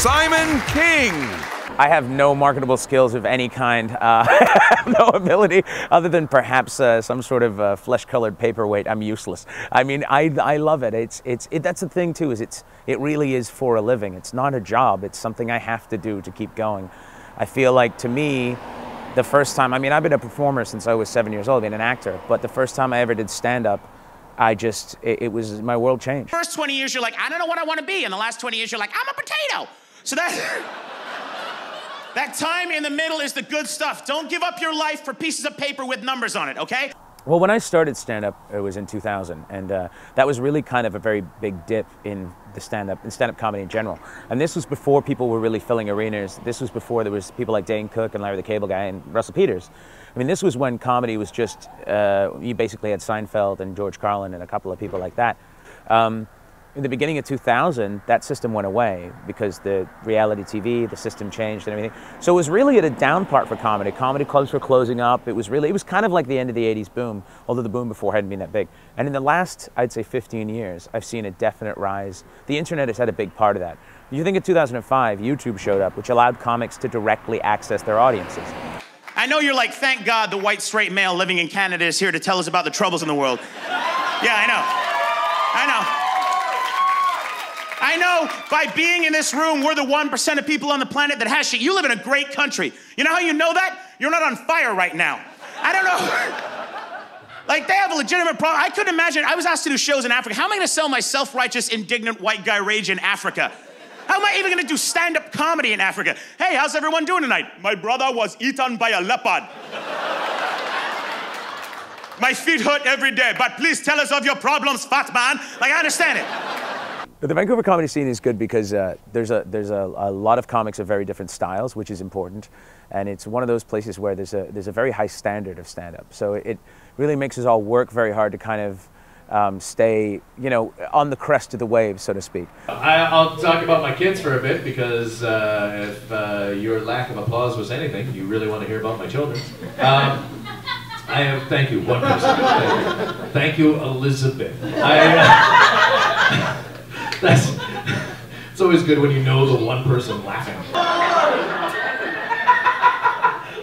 Simon King. I have no marketable skills of any kind. I have no ability other than perhaps some sort of flesh-colored paperweight. I'm useless. I mean, I love it. That's the thing too. It really is for a living. It's not a job. It's something I have to do to keep going. I feel like, to me, the first time, I mean, I've been a performer since I was 7 years old, I've been an actor, but the first time I ever did stand-up, it was, my world changed. First 20 years, you're like, I don't know what I want to be. And the last 20 years, you're like, I'm a potato. So that time in the middle is the good stuff. Don't give up your life for pieces of paper with numbers on it, okay? Well, when I started stand-up, it was in 2000, and that was really kind of a very big dip in the stand-up comedy in general. And this was before people were really filling arenas. This was before there was people like Dane Cook and Larry the Cable Guy and Russell Peters. I mean, this was when comedy was just, you basically had Seinfeld and George Carlin and a couple of people like that. In the beginning of 2000, that system went away because the reality TV, the system changed and everything. So it was really at a down part for comedy. Comedy clubs were closing up. It was kind of like the end of the 80s boom, although the boom before hadn't been that big. And in the last, I'd say 15 years, I've seen a definite rise. The internet has had a big part of that. You think in 2005, YouTube showed up, which allowed comics to directly access their audiences. I know you're like, thank God the white straight male living in Canada is here to tell us about the troubles in the world. Yeah, I know. I know by being in this room, we're the 1% of people on the planet that has shit. You live in a great country. You know how you know that? You're not on fire right now. I don't know. Like, they have a legitimate problem. I couldn't imagine. I was asked to do shows in Africa. How am I going to sell my self-righteous, indignant white guy rage in Africa? How am I even going to do stand-up comedy in Africa? Hey, how's everyone doing tonight? My brother was eaten by a leopard. My feet hurt every day, but please tell us of your problems, fat man. Like, I understand it. The Vancouver comedy scene is good because there's a lot of comics of very different styles, which is important, and it's one of those places where there's a very high standard of stand-up. So it really makes us all work very hard to kind of stay, you know, on the crest of the wave, so to speak. I'll talk about my kids for a bit because if your lack of applause was anything, you really want to hear about my children. Thank you, one person. Thank you, Elizabeth. It's always good when you know the one person laughing.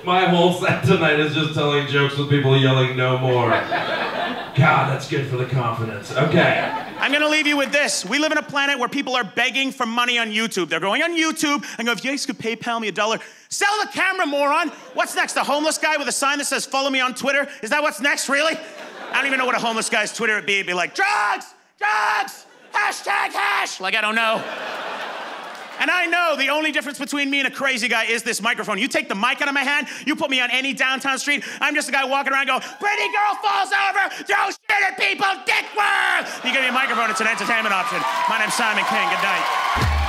My whole set tonight is just telling jokes with people yelling no more. God, that's good for the confidence. Okay. I'm gonna leave you with this. We live in a planet where people are begging for money on YouTube. They're going on YouTube and go, if you guys could PayPal me $1. Sell the camera, moron. What's next? A homeless guy with a sign that says, follow me on Twitter? Is that what's next, really? I don't even know what a homeless guy's Twitter would be. It'd be like, drugs, drugs, hashtag hash. Like, I don't know. And I know the only difference between me and a crazy guy is this microphone. You take the mic out of my hand, you put me on any downtown street, I'm just a guy walking around going, pretty girl falls over, throw shit at people, dick worm! You give me a microphone, it's an entertainment option. My name's Simon King, good night.